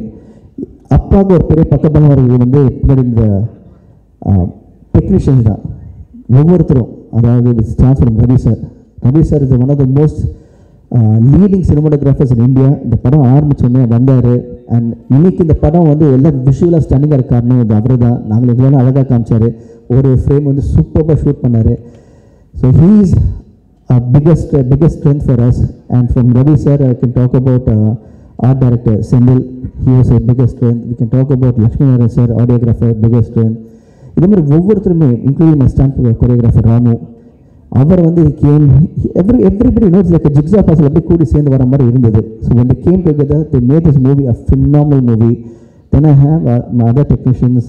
அப்பாவுக்கு ஒரு பெரிய பக்கபலம் வர்றது வந்து பின்னாடி இந்த டெக்னீஷியன்ஸ் தான் ஒவ்வொருத்தரும். அதாவது start from Ravi sir is one of the most leading cinematographers in India. இந்த படம் ஆரம்பிச்சோடனே வந்தார். அண்ட் இன்னைக்கு இந்த படம் வந்து எல்லாம் விஷுவலாக ஸ்டன்னிங்காக இருக்க காரணம் வந்து அவர் தான். நாங்கள் எவ்வளோ அழகாக காமிச்சார். ஒரு ஃப்ரேம் வந்து சூப்பராக ஷூட் பண்ணார். So he is biggest strength for us. And from Ravi sir I can talk about art director Sendil, he was a biggest strength. We can talk about Lakshmi Narayan sir, audiographer, biggest strength. இதே மாதிரி ஒவ்வொருத்தருமே including my stunt choreographer Ramu, அவர் வந்து came, everybody knows like a jigsaw puzzle அப்படியே கூடி சேர்ந்து வர மாதிரி இருந்தது. So when they came together they made this movie a phenomenal movie. Then I have my other technicians,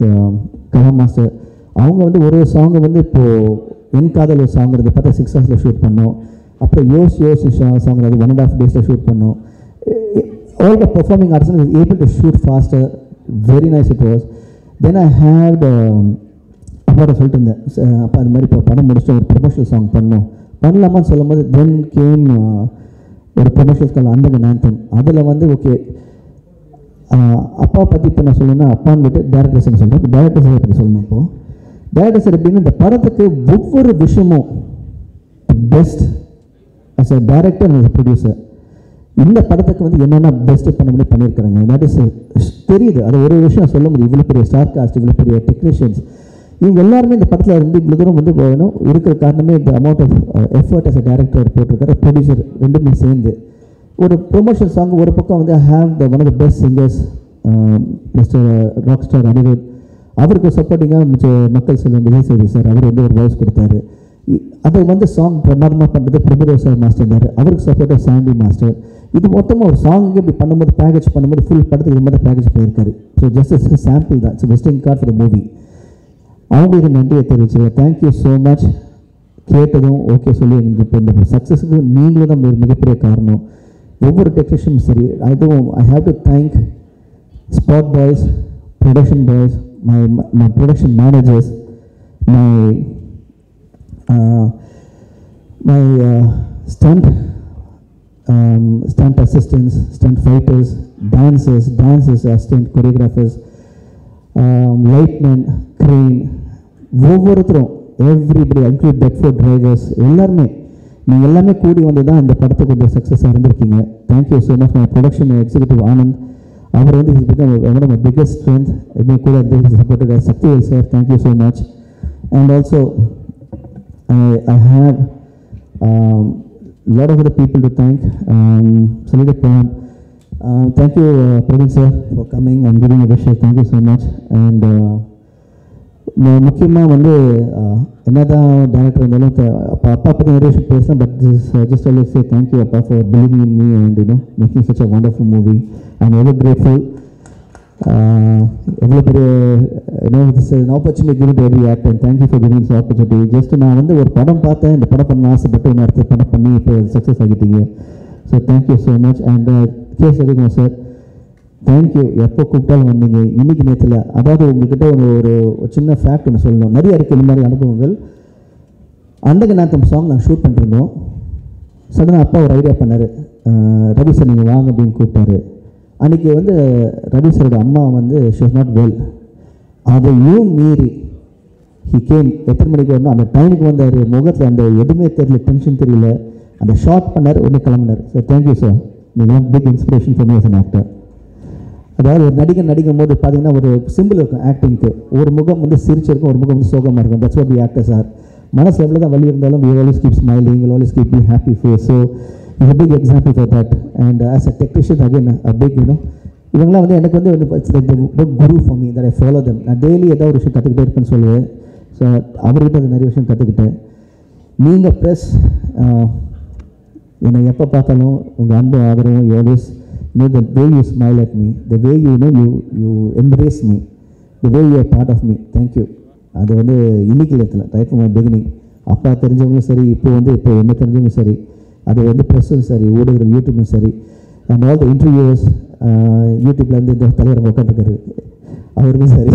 Kaha master, அவங்க வந்து ஒரு சாங் வந்து இப்போது என் காதல் ஒரு சாங் இருந்து பார்த்தா 6 hours ஷூட் பண்ணோம். அப்புறம் யோஸ் சாங் அது 1.5 days ஷூட் பண்ணோம். All the performing artist was able to shoot faster. Very nice it was. Then I had அப்பாட்ட சொல்லிட்டு இருந்தேன், அப்போ அது மாதிரி இப்போ படம் முடிச்சுட்டு ஒரு ப்ரொமோஷனல் சாங் பண்ணலாமான்னு சொல்லும் போது தென் கேம் ஒரு ப்ரொமோஷனல் கால் அந்தங்க நாந்தம். அதில் வந்து ஓகே அப்பா பற்றி இப்போ நான் சொல்லணும்னா அப்பான்னு விட்டு டேரக்டர்ஸ் சொல்கிறேன். டேரக்டர்ஸை பற்றி சொல்லணும். இப்போது டேரக்டர் சார் எப்படின்னா இந்த படத்துக்கு ஒவ்வொரு விஷயமும் best as a director and producer இந்த படத்துக்கு வந்து என்னென்ன பெஸ்ட்டு பண்ண முடியும் பண்ணியிருக்கிறாங்க. தட் இஸ் தெரியுது. அது ஒரு விஷயம் சொல்ல முடியும். இவ்வளோ பெரிய ஸ்டார் காஸ்ட், இவ்வளோ பெரிய டெக்னீஷியன்ஸ், இவங்க எல்லாருமே இந்த படத்தில் இருந்து இவ்வளோ தூரம் வந்து போகணும் இருக்கிற காரணமே இந்த amount of effort as a director போட்டிருக்காரு, ப்ரொடியூசர் ரெண்டுமே சேர்ந்து. ஒரு ப்ரொமோஷன் சாங் ஒரு பக்கம் வந்து have the one of the best singers mister rock star Anirudh, அவருக்கு சப்போர்ட்டிங்காக மக்கள் செல்வம் விஜய் சேது சார் அவர் வந்து ஒரு வாய்ஸ் கொடுத்தாரு. அதை வந்து சாங் பிரமாதமாக பண்ணுறது பிரபுதேவ் சார் மாஸ்டர் இருந்தார், அவருக்கு சப்போர்ட்டாக சாண்டி மாஸ்டர். இது மொத்தமாக ஒரு சாங்கு இப்படி பண்ணும்போது பேக்கேஜ் பண்ணும்போது ஃபுல் படத்துக்கு இது மாதிரி பேக்கேஜ் பண்ணியிருக்காரு. ஸோ ஜஸ்ட் சாம்பிள் தான். It's visiting card for the movie. அவங்களுக்கு நன்றியை தெரிவிச்சுக்கிறேன். Thank you so much. கேட்டதும் ஓகே சொல்லி எங்களுக்கு இப்போ இந்த சக்ஸஸுக்கு நீங்களும் தான் மிகப்பெரிய காரணம். ஒவ்வொரு டெக்னீஷியனும் சரி. அதுவும் I have to thank spot boys, production boys, my production managers, my stunt assistants, stunt fighters, dancers, assistant choreographers, lightmen, crane, ஒவ்வொருத்தரும் everybody include Bedford drivers, எல்லாருமே நீங்கள் எல்லாமே கூடி வந்து தான் இந்த படத்துக்கு கொஞ்சம் சக்ஸஸாக இருந்திருக்கீங்க. Thank you so much. My production executive Anand, அவர் வந்து his become one of my biggest strength. எப்பவுமே கூட supported by Sakthivel sir. Thank you so much. And also I have lot of other people to thank. Salida Pran, thank you Praveen sir for coming and giving a wishes. Thank you so much. And முக்கியமாக வந்து என்னதான் டேரக்டர் இருந்தாலும் அப்பா பற்றி நிறைய விஷயம் பேசுகிறேன். But just always say thank you அப்பா for believing in me and making such a wonderful movie. I am ever grateful. எவ்வளோ பெரிய this an opportunity given to every actor, and thank you for giving this opportunity. Just நான் வந்து ஒரு படம் பார்த்தேன், இந்த படம் பண்ண ஆசைப்பட்டு இன்னும் அடுத்த படம் பண்ணி இப்போ சக்ஸஸ் ஆகிட்டீங்க. So thank you so much. And K Ravikumar sir, thank you. எப்போ கூப்பிட்டாலும் வந்தீங்க. இன்றைக்கி நேரத்தில் அதாவது உங்கள்கிட்ட ஒரு சின்ன ஃபேக்ட் ஒன்று சொல்லணும். நிறைய இருக்குது இந்த மாதிரி அனுபவங்கள். அந்தக நாத்தம் சாங் நாங்கள் ஷூட் பண்ணிருந்தோம். சடனாக அப்பா ஒரு ஐடியா பண்ணார், ரவி சார் நீங்கள் வாங்க அப்படின்னு கூப்பிட்டாரு. அன்றைக்கி வந்து ரவி சாரோட அம்மா வந்து ஷி வாஸ் நாட் வெல். அதையும் மீறி ஹி கேம். எத்தனை மணிக்கு வரணும் அந்த டைமுக்கு வந்தார். முகத்தில் அந்த எதுவுமே தெரியல, டென்ஷன் தெரியல. அந்த ஷார்ட் பண்ணார், உடனே கிளம்பினார். சார் தேங்க்யூ சார், நீங்கள் big inspiration for me as an actor. அதாவது ஒரு நடிக்கும் போது பார்த்தீங்கன்னா ஒரு சிம்பிள் இருக்கும் ஆக்டிங்க்கு. ஒரு முகம் வந்து சிரிச்சிருக்கும், ஒரு முகம் வந்து சோகமாக இருக்கும். That's what the actors are. மனசு எவ்வளோ தான் வலி இருந்தாலும் we always keep smiling, we always keep being happy face. So it's a big example for that. And as a technician again a big இவங்களாம் வந்து எனக்கு வந்து it's like the guru for me that I follow them. நான் டெய்லி ஏதாவது ஒரு விஷயம் கற்றுக்கிட்டே இருப்பேன்னு சொல்லுவேன். ஸோ அவர்கிட்ட அது நிறைய விஷயம் கற்றுக்கிட்டேன். நீங்கள் ப்ரெஸ் என்னை எப்போ பார்த்தாலும் உங்கள் அன்பு ஆதரவும் always the way you smile at me, the way you embrace me, the way you are part of me. Thank you. அது வந்து இன்னைக்கு இடத்துல ரைட் ஃப்ரம் மை பிகினிங். அப்பா தெரிஞ்சவங்களும் சரி, இப்போ என்ன தெரிஞ்சவங்களும் சரி, அது வந்து ப்ரெஸ்ஸும் சரி, ஊடகங்கள் யூடியூப்பும் சரி, அண்ட் ஆல் த இன்டர்வியூஸ் யூடியூப்லேருந்து இந்த தலைவர் உட்காந்துருக்காரு அவருக்கும் சரி.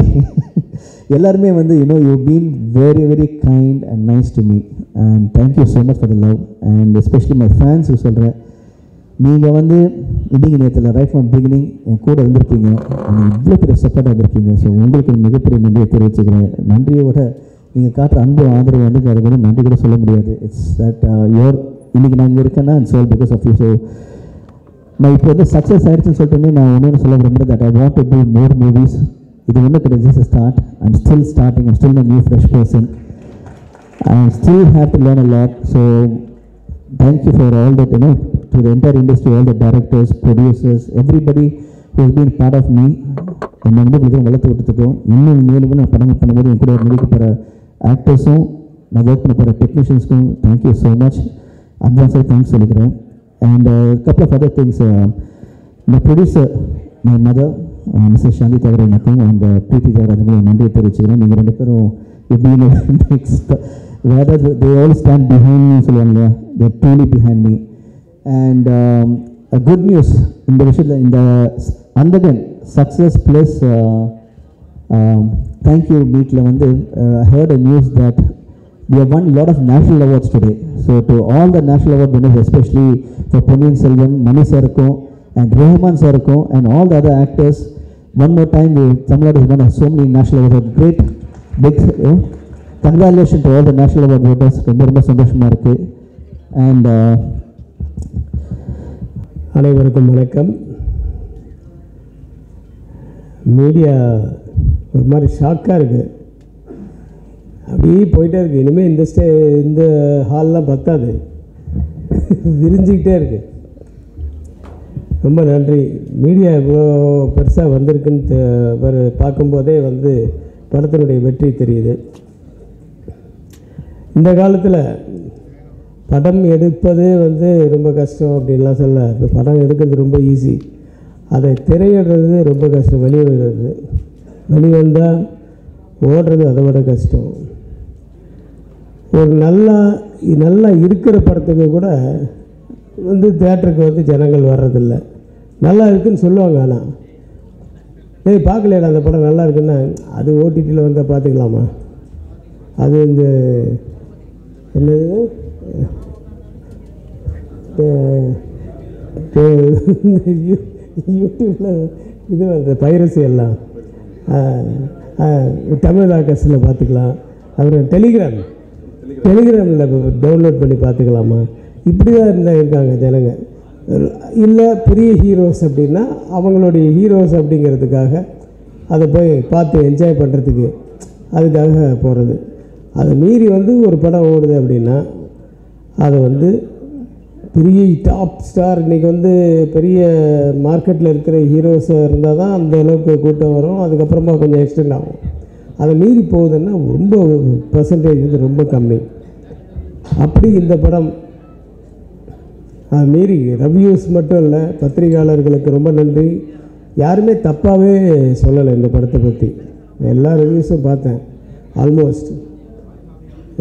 எல்லாருமே வந்து you been very very kind and nice to me and thank you so much for the love and especially my ஃபேன்ஸுக்கு சொல்கிறேன். நீங்கள் வந்து இன்னைக்கு நேரத்தில் ரைட் ஃப்ரம் பிகினிங் என் கூட இருந்திருக்கீங்க, நீங்கள் இவ்வளோ பெரிய சப்போர்ட்டாக இருந்திருக்கீங்க. ஸோ உங்களுக்கு மிகப்பெரிய நன்றியை தெரிவிச்சுக்கிறேன். நன்றியை விட நீங்கள் காட்டுற அன்பு ஆதரவு வந்து அதுக்கு வந்து நன்றி கூட சொல்ல முடியாது. இட்ஸ் தட் யோர் இன்றைக்கி நான் இங்கே இருக்கேன்னா it's all because of you. So நான் இப்போ வந்து சக்ஸஸ் ஆகிடுச்சுன்னு சொல்லிட்டு நான் ஒன்று சொல்ல விரும்புகிறேன் that I want to do more movies. இது ஒன்றும் கிடையாது, just start. I'm still starting, I'm still a new fresh person. I still have to learn a lot. So thank you for all that, to the entire industry, all the directors, producers, everybody who has been part of me. என்னை வந்து விதம் வளர்த்து விட்டுருக்கோம். இன்னும் மேலும் நான் படங்கள் பண்ணும்போது என் கூட நடிக்க போகிற ஆக்டர்ஸும் நான் ஒர்க் பண்ண போகிற டெக்னீஷியன்ஸ்க்கும் தேங்க்யூ ஸோ மச். அட்வான்ஸாக தேங்க்ஸ் சொல்லிக்கிறேன். And couple of other things, my producer, my mother, Mrs. Shanti Thiagarajan and Preeti Thiagarajan நன்றியை தெரிவிச்சுக்கிறேன். நீங்கள் ரெண்டு பேரும் எப்படி நெக்ஸ்ட் வேறு they all stand behind me சொல்லுவாங்க இல்லையா, they are truly behind me. And a good news இந்த விஷயத்தில், இந்த அந்தகன் சக்ஸஸ் ப்ளஸ் தேங்க்யூ மீட்டில் வந்து I heard a news that we have won a lot of national awards today. So to all the national award winners, especially for Ponniyin Selvan, Mani Sirkum and Rahman Sirkum and all the other actors, one more time Tamil Nadu has won so many national awards. Great big congratulations to all the national award winners. ரொம்ப சந்தோஷமா இருக்கு. And அனைவருக்கும் வணக்கம். மீடியா ஒரு மாதிரி ஷாக்காக இருக்குது, அப்படியே போயிட்டே இருக்குது. இனிமேல் இந்த ஹால்லாம் பத்தாது, விரிஞ்சிக்கிட்டே இருக்குது. ரொம்ப நன்றி. மீடியா இவ்வளோ பெருசாக வந்திருக்குன்னு பார்க்கும்போதே வந்து படத்தினுடைய வெற்றி தெரியுது. இந்த காலத்தில் படம் எடுப்பது வந்து ரொம்ப கஷ்டம் அப்படின்லாம் சொல்ல, இப்போ படம் எடுக்கிறது ரொம்ப ஈஸி, அதை திரையிடுறது ரொம்ப கஷ்டம். வெளிவந்தால் ஓடுறது அதை விட கஷ்டம். ஒரு நல்லா இருக்கிற படத்துக்கு கூட வந்து தியேட்டருக்கு வந்து ஜனங்கள் வர்றதில்லை. நல்லா இருக்குதுன்னு சொல்லுவாங்க, ஆனால் பார்க்கலையா அந்த படம் நல்லா இருக்குன்னா அது ஓடிடியில் வந்தால் பார்த்துக்கலாமா, அது இந்த என்னது யூடியூப்பில் இது வந்து பைரசி எல்லாம் தமிழ் ஆக்கர்ஸில் பார்த்துக்கலாம். அப்புறம் டெலிகிராமில் டவுன்லோட் பண்ணி பார்த்துக்கலாமா, இப்படி தான் இருக்காங்க ஜனங்க. இல்லை பெரிய ஹீரோஸ் அப்படின்னா அவங்களுடைய ஹீரோஸ் அப்படிங்கிறதுக்காக அதை போய் பார்த்து என்ஜாய் பண்ணுறதுக்கு அதுக்காக போகிறது. அதை மீறி வந்து ஒரு படம் ஓடுது அப்படின்னா அதை வந்து பெரிய டாப் ஸ்டார், இன்றைக்கி வந்து பெரிய மார்க்கெட்டில் இருக்கிற ஹீரோஸாக இருந்தால் தான் அந்த அளவுக்கு கூட்டம் வரும். அதுக்கப்புறமா கொஞ்சம் எக்ஸ்டெண்ட் ஆகும். அதை மீறி போகுதுன்னா ரொம்ப பர்சன்டேஜ் வந்து ரொம்ப கம்மி. அப்படி இந்த படம் அது மீறி ரிவ்யூஸ் மட்டும் இல்லை, பத்திரிகையாளர்களுக்கு ரொம்ப நன்றி. யாருமே தப்பாகவே சொல்லலை இந்த படத்தை பற்றி. எல்லா ரிவ்யூஸும் பார்த்தேன், ஆல்மோஸ்ட்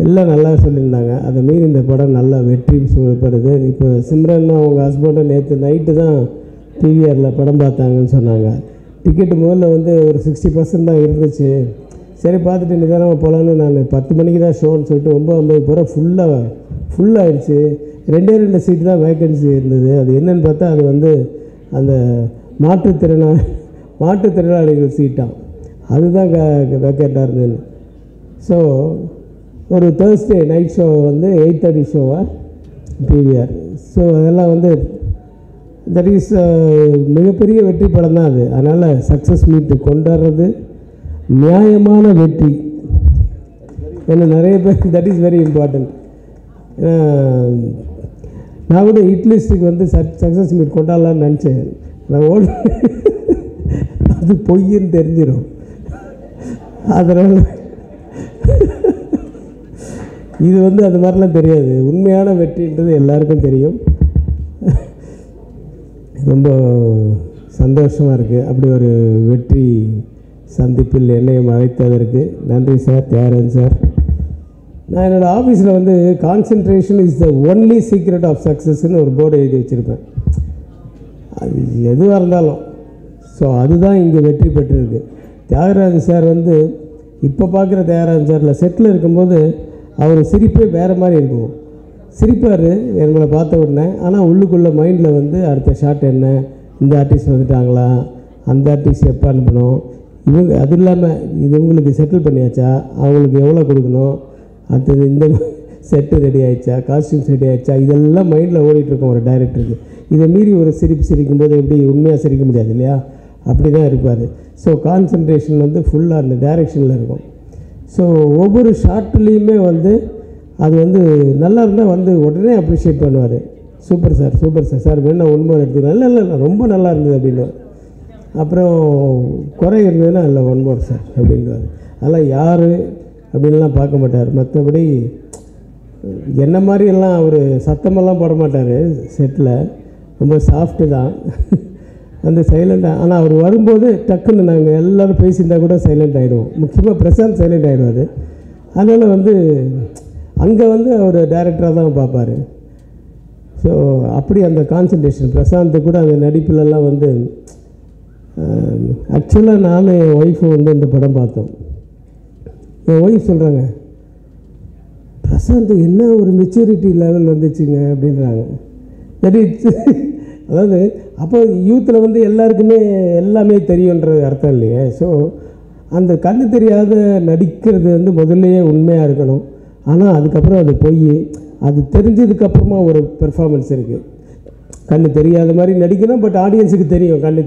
எல்லாம் நல்லா சொல்லியிருந்தாங்க. அதை மீறி இந்த படம் நல்லா வெற்றி சொல்லப்படுது. இப்போ சிம்ரன் அவங்க ஹஸ்பண்டும் நேற்று நைட்டு தான் டிவிஆரில் படம் பார்த்தாங்கன்னு சொன்னாங்க. டிக்கெட்டு முதல்ல வந்து ஒரு 60% தான் இருந்துச்சு. சரி பார்த்துட்டு நிதானமாக போகலான்னு நான் 10 மணிக்கு தான் ஷோன்னு சொல்லிட்டு 9:50 போகிற ஃபுல்லாகிடுச்சு. 2 சீட்டு தான் வேக்கன்சி இருந்தது. அது என்னென்னு பார்த்தா அது வந்து அந்த மாற்றுத்திறனாளிகள் சீட்டாம், அதுதான் வேக்கண்ட்டாக இருந்தது. ஸோ ஒரு தேர்ஸ்டே நைட் ஷோ வந்து 8:30 ஷோவாக டிவிஆர். ஸோ அதெல்லாம் வந்து தட் இஸ் மிகப்பெரிய வெற்றி படம் தான் அது. அதனால் சக்ஸஸ் மீட்டு கொண்டாடுறது நியாயமான வெற்றி. ஏன்னா நிறைய பேர் தட் இஸ் வெரி இம்பார்ட்டன்ட். நான் கூட இட்லிஸ்ட்டுக்கு வந்து சக்ஸஸ் மீட் கொண்டாடலான்னு நினச்சேன். நான் அது பொய்ன்னு தெரிஞ்சிடும். அதனால் இது வந்து அது மாதிரிலாம் தெரியாது. உண்மையான வெற்றின்றது எல்லாருக்கும் தெரியும். ரொம்ப சந்தோஷமாக இருக்குது. அப்படி ஒரு வெற்றி சந்திப்பில் என்னையும் அழைத்ததற்கு நன்றி சார், தியாகராஜன் சார். நான் என்னோடய ஆஃபீஸில் வந்து concentration is the only secret of சக்ஸஸ்ன்னு ஒரு போர்டு எழுதி வச்சுருப்பேன். அது எதுவாக இருந்தாலும். ஸோ அதுதான் இங்கே வெற்றி பெற்றிருக்கு. தியாகராஜன் சார் வந்து இப்போ பார்க்குற தியாகராஜன் சாரில் செட்டில் இருக்கும்போது அவர் சிரிப்பே வேறு மாதிரி இருக்கும். சிரிப்பார் எங்களை பார்த்த உடனே, ஆனால் உள்ளுக்குள்ளே மைண்டில் வந்து அடுத்த ஷாட் என்ன, இந்த ஆர்டிஸ்ட் வந்துட்டாங்களா, அந்த ஆர்டிஸ்ட் எப்போ அனுப்பணும், இவங்க அது இல்லாமல் இது இவங்களுக்கு செட்டில் பண்ணியாச்சா, அவங்களுக்கு எவ்வளோ கொடுக்கணும், அடுத்தது இந்த செட்டு ரெடி ஆகிடுச்சா, காஸ்டியூம்ஸ் ரெடி ஆகிடுச்சா, இதெல்லாம் மைண்டில் ஓடிட்டுருக்கோம் ஒரு டைரக்டருக்கு. இதை மீறி ஒரு சிரிக்கும்போது எப்படி உண்மையாக சிரிக்க முடியாது இல்லையா, அப்படி தான் இருப்பார். ஸோ கான்சன்ட்ரேஷன் வந்து ஃபுல்லாக அந்த டைரெக்ஷனில் இருக்கும். ஸோ ஒவ்வொரு ஷார்ட்லேயுமே வந்து அது வந்து நல்லா இருந்தால் வந்து உடனே அப்ரிஷியேட் பண்ணுவார். Super sir, super sir, sir வேணா ஒன் மோர் எடுத்துக்கலாம், இல்லை ரொம்ப நல்லா இருந்தது அப்படின்னு. அப்புறம் குறை இருந்ததுன்னா இல்லை ஒன் மோர் சார் அப்படின்வார். அதெல்லாம் யார் அப்படின்லாம் பார்க்க மாட்டார். மற்றபடி என்ன மாதிரியெல்லாம் அவர் சத்தமெல்லாம் போட மாட்டார் செட்டில், ரொம்ப சாஃப்ட்டு தான் வந்து சைலண்டாக. ஆனால் அவர் வரும்போது டக்குன்னு நாங்கள் எல்லோரும் பேசியிருந்தால் கூட சைலண்ட் ஆகிடுவோம். முக்கியமாக பிரசாந்த் சைலண்ட் ஆகிடுவார். அதனால் வந்து அங்கே வந்து அவர் டைரக்டராக தான் பார்ப்பார். ஸோ அப்படி அந்த கான்சன்ட்ரேஷன் பிரசாந்த் கூட அந்த நடிப்புலலாம் வந்து ஆக்சுவலாக நானும் என் ஒய்ஃபும் வந்து இந்த படம் பார்த்தோம். என் ஒய்ஃப் சொல்கிறாங்க, பிரசாந்த் என்ன ஒரு மெச்சூரிட்டி லெவல் வந்துச்சுங்க அப்படின்றாங்க. அதாவது அப்போ யூத்தில் வந்து எல்லாருக்குமே எல்லாமே தெரியுன்றது அர்த்தம் இல்லையே. ஸோ அந்த கண்ணு தெரியாத நடிக்கிறது வந்து முதல்லையே உண்மையாக இருக்கணும். ஆனால் அதுக்கப்புறம் அது போய் அது தெரிஞ்சதுக்கப்புறமா ஒரு பெர்ஃபார்மன்ஸ் இருக்குது. கண்ணு தெரியாத மாதிரி நடிக்கணும், பட் ஆடியன்ஸுக்கு தெரியும் கண்ணு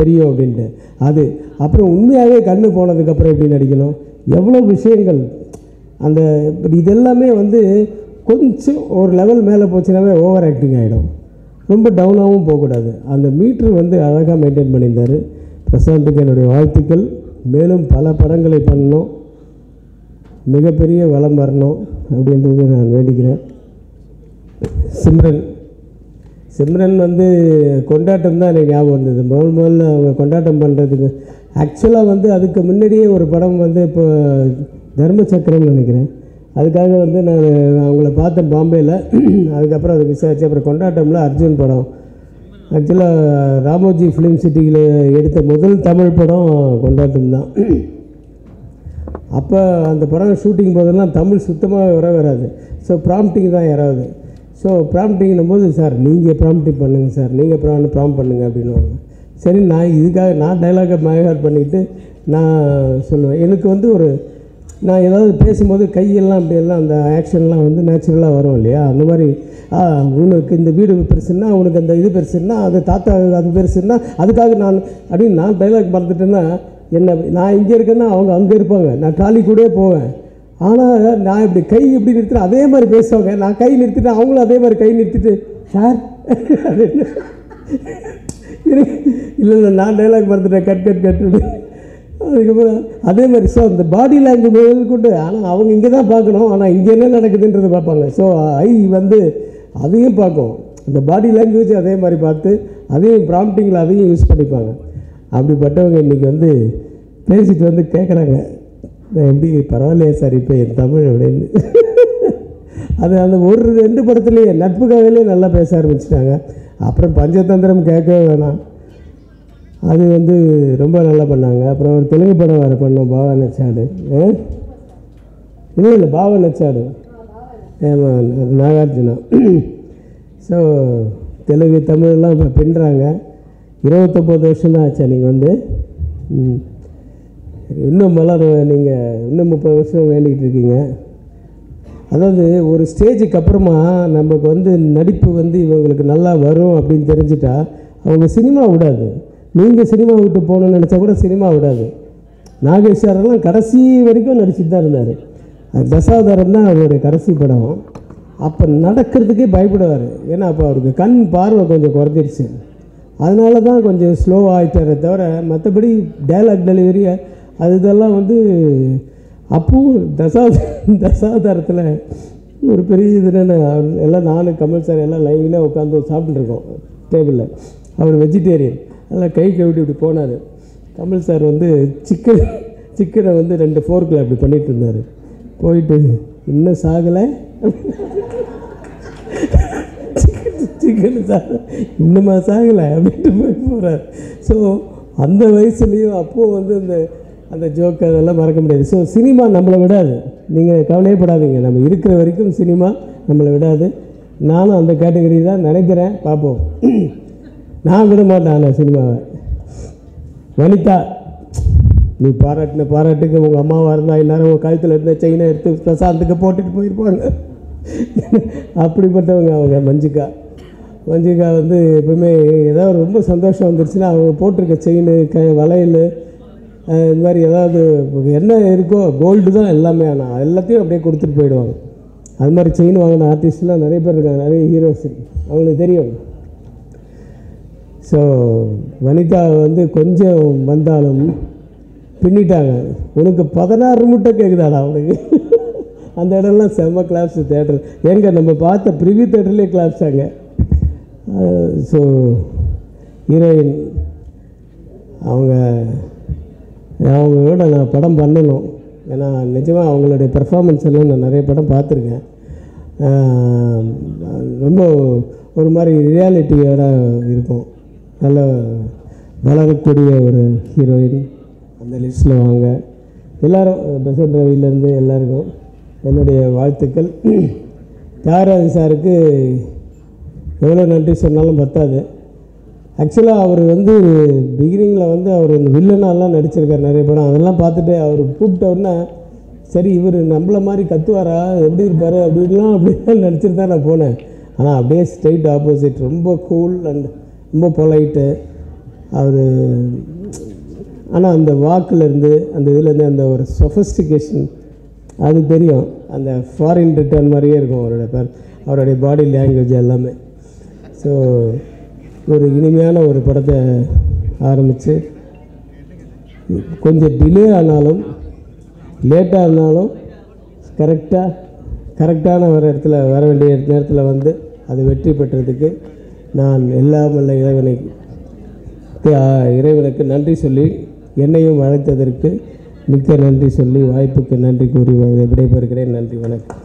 தெரியும் அப்படின்ட்டு. அது அப்புறம் உண்மையாகவே கண்ணு போனதுக்கப்புறம் எப்படி நடிக்கணும், எவ்வளோ விஷயங்கள் அந்த இதெல்லாமே வந்து கொஞ்சம் ஒரு லெவல் மேலே போச்சுனாவே ஓவர் ஆக்டிங் ஆகிடும். ரொம்ப டவுனாகவும் போகக்கூடாது. அந்த மீட்ரு வந்து அழகாக மெயின்டைன் பண்ணியிருந்தார். பிரசாந்துக்கு என்னுடைய வாழ்த்துக்கள். மேலும் பல படங்களை பண்ணணும், மிகப்பெரிய வளம் வரணும் அப்படின்றது நான் வேண்டிக்கிறேன். சிம்ரன் வந்து கொண்டாட்டம் தான் எனக்கு ஞாபகம் வந்தது. முதல்ல அவங்க கொண்டாட்டம் பண்ணுறதுக்கு ஆக்சுவலாக வந்து அதுக்கு முன்னாடியே ஒரு படம் வந்து இப்போ தர்மசக்கரம்னு நினைக்கிறேன், அதுக்காக வந்து நான் அவங்கள பார்த்தேன் பாம்பேயில். அதுக்கப்புறம் அதை விசாரித்து அப்புறம் கொண்டாட்டமில் அர்ஜுன் படம். ஆக்சுவலாக ராமோஜி ஃபிலிம் சிட்டியில் எடுத்த முதல் தமிழ் படம் கொண்டாட்டம் தான். அப்போ அந்த படம் ஷூட்டிங் போதெல்லாம் தமிழ் சுத்தமாக வராது. ஸோ ப்ராம்ப்டிங் தான் யாராவது. ஸோ ப்ராம்ப்டிங்கும் போது, சார் நீங்கள் ப்ராம்ப்டிங் பண்ணுங்கள் சார், நீங்கள் ப்ராம்ப்ட் பண்ணுங்கள் அப்படின்வாங்க. சரி, நான் இதுக்காக நான் டைலாகை மைஹார்ட் பண்ணிக்கிட்டு நான் சொல்லுவேன். எனக்கு வந்து நான் ஏதாவது பேசும்போது கையெல்லாம் அப்படியெல்லாம் அந்த ஆக்ஷன்லாம் வந்து நேச்சுரலாக வரும் இல்லையா. அந்த மாதிரி உனக்கு இந்த வீடு பெருசுன்னா, உனக்கு அந்த இது பெருசுன்னா, அது தாத்தா அது பெருசுன்னா, அதுக்காக நான் டைலாக் மறந்துட்டேன்னா நான் இங்கே இருக்கேன்னா அவங்க அங்கே இருப்பாங்க, நான் ட்ராலி கூட போவேன். ஆனால் நான் இப்படி கை எப்படி நிறுத்தினா அதே மாதிரி பேசுவாங்க. நான் கை நிறுத்திட்டேன், அவங்களும் அதே மாதிரி கை நிறுத்திட்டு சார் இல்லை நான் டைலாக் மறந்துட்டேன், கட். அதுக்கப்புறம் அதே மாதிரி. ஸோ அந்த பாடி லாங்குவேஜ் கொண்டு, ஆனால் அவங்க இங்கே தான் பார்க்கணும், ஆனால் இங்கே என்ன நடக்குதுன்றது பார்ப்பாங்க. ஸோ ஐ வந்து அதையும் பார்க்கும், அந்த பாடி லாங்குவேஜ் அதே மாதிரி பார்த்து அதையும் ப்ராம்ப்டிங்கில் அதையும் யூஸ் பண்ணிப்பாங்க. அப்படிப்பட்டவங்க இன்றைக்கி வந்து பேசிட்டு வந்து கேட்குறாங்க, எப்படி பரவாயில்லையே சார் இப்போ என் தமிழ் அப்படின்னு. அது அந்த ஒரு 2 படத்துலேயே நட்புக்காகவே நல்லா பேச ஆரம்பிச்சிட்டாங்க. அப்புறம் பஞ்சதந்திரம் கேட்கவே வேணாம், அது வந்து ரொம்ப நல்லா பண்ணாங்க. அப்புறம் ஒரு தெலுங்கு படம் வேறு பண்ணோம், பாவா நச்சாடு. இல்லை பாவா நச்சாடு, நாகார்ஜுனா. ஸோ தெலுங்கு தமிழ்லாம் இப்போ பின்னுறாங்க. 29 வருஷம் தான் ஆச்சா நீங்கள் வந்து? இன்னும் நீங்கள் இன்னும் 30 வருஷம் வேண்டிக்கிட்டு இருக்கீங்க. அதாவது ஒரு ஸ்டேஜுக்கு அப்புறமா நமக்கு வந்து நடிப்பு வந்து இவங்களுக்கு நல்லா வரும் அப்படின்னு தெரிஞ்சிட்டா அவங்க சினிமா விடாது. நீங்கள் சினிமா விட்டு போகணுன்னு நினச்சா கூட சினிமா விடாது. நாகேஷ் சாரெல்லாம் கடைசி வரைக்கும் நடிச்சுட்டு தான் இருந்தார். தசாவதாரம் தான் அவருடைய கடைசி படம். அப்போ நடக்கிறதுக்கே பயப்படுவார். ஏன்னா அப்போ அவருக்கு கண் பார்வை கொஞ்சம் குறைஞ்சிருச்சு. அதனால தான் கொஞ்சம் ஸ்லோவாக ஆகிட்டாரே தவிர மற்றபடி டைலாக் டெலிவரி இதெல்லாம் வந்து அப்போவும் தசாவதாரத்தில் ஒரு பெரிய இதுன்னு எல்லாம் நானும் கமல் சார் எல்லாம் லைனாக உட்காந்து சாப்பிட்டுருக்கோம் டேபிளில். அவர் வெஜிடேரியன், அதெல்லாம் கை கவிட்டு இப்படி போனார். கமல் சார் வந்து சிக்கனை வந்து 2 ஃபோர்க்கில் அப்படி பண்ணிகிட்டு இருந்தார். போயிட்டு இன்னும் சாகலை, சிக்கன் இன்னுமா சாகலை அப்படின்ட்டு போயிட்டு போகிறார். ஸோ அந்த வயசுலேயும் அப்போது வந்து இந்த அந்த ஜோக்கு அதெல்லாம் மறக்க முடியாது. ஸோ சினிமா நம்மளை விடாது, நீங்கள் கவலையப்படாதீங்க. நம்ம இருக்கிற வரைக்கும் சினிமா நம்மளை விடாது. நானும் அந்த கேட்டகரி தான் நினைக்கிறேன், பார்ப்போம். நான் விட மாட்டேன் ஆனால் சினிமாவை. வனிதா, நீ பாராட்டின பாராட்டுக்கு உங்கள் அம்மாவாக இருந்தால் எல்லாரும் உங்கள் கழுத்தில் இருந்த செயினை எடுத்து பிரசாந்துக்கு போட்டுட்டு போயிருப்பாங்க. அப்படிப்பட்டவங்க அவங்க. மஞ்சிகா வந்து எப்பவுமே ஏதாவது ரொம்ப சந்தோஷம் வந்துருச்சுன்னா அவங்க போட்டிருக்க செயின் வளையல் இந்த மாதிரி ஏதாவது என்ன இருக்கோ கோல்டு தான் எல்லாமே. ஆனால் எல்லாத்தையும் அப்படியே கொடுத்துட்டு போயிடுவாங்க. அது மாதிரி செயின் வாங்கின ஆர்டிஸ்ட்லாம் நிறைய பேர் இருக்காங்க, நிறைய ஹீரோஸ் அவங்களுக்கு தெரியும். ஸோ வனிதா வந்து கொஞ்சம் வந்தாலும் பின்னிட்டாங்க. உனக்கு 16 மூட்டை கேட்குதாடா அவனுக்கு. அந்த இடம்லாம் செம்ம கிளாப்ஸ் தேட்டர். எங்கே நம்ம பார்த்த ப்ரிவியூ தேட்டர்லேயே கிளாப்ஸ் ஆங்க. ஸோ ஹீரோயின் அவங்களோட நான் படம் பண்ணணும். ஏன்னா நிஜமாக அவங்களுடைய பெர்ஃபார்மன்ஸ் எல்லாம் நான் நிறைய படம் பார்த்துருக்கேன். ரொம்ப ஒரு மாதிரி ரியாலிட்டியோட இருக்கும். நல்ல வளரக்கூடிய ஒரு ஹீரோயின் அந்த லிஸ்ட்டில் வாங்க. எல்லோரும் பெசன்ட் ரவிலேருந்து எல்லாருக்கும் என்னுடைய வாழ்த்துக்கள். தியாகராஜன் சாருக்கு எவ்வளோ நன்றி சொன்னாலும் பத்தாது. ஆக்சுவலாக அவர் வந்து பிகினிங்கில் வந்து அவர் இந்த வில்லனாலாம் நடிச்சிருக்கார் நிறைய படம். அதெல்லாம் பார்த்துட்டு அவர் கூப்பிட்டோன்னா சரி இவர் நம்மளை மாதிரி கத்துவாரா, எப்படி இருப்பார் அப்படிலாம் நடிச்சிட்டு தான் நான் போனேன். ஆனால் அப்படியே ஸ்ட்ரெயிட் ஆப்போசிட், ரொம்ப கூல் அண்ட் ரொம்ப பொலைட்டு அவர். ஆனால் அந்த வாக்கிலேருந்து அந்த இதுலேருந்து அந்த ஒரு சொஃபஸ்டிகேஷன் அது தெரியும். அந்த ஃபாரின் ரிட்டர்ன் மாதிரியே இருக்கும் அவருடைய பாடி லாங்குவேஜ் எல்லாமே. ஸோ ஒரு இனிமையான ஒரு படத்தை ஆரம்பித்து கொஞ்சம் டிலே ஆனாலும் லேட்டாக இருந்தாலும் கரெக்டான வர இடத்துல வர வேண்டிய நேரத்தில் வந்து அது வெற்றி பெற்றதுக்கு நான் எல்லாம் வல்ல இறைவனுக்கு நன்றி சொல்லி, என்னையும் அழைத்ததற்கு மிக்க நன்றி சொல்லி, வாய்ப்புக்கு நன்றி கூறி விடைபெறுகிறேன். நன்றி, வணக்கம்.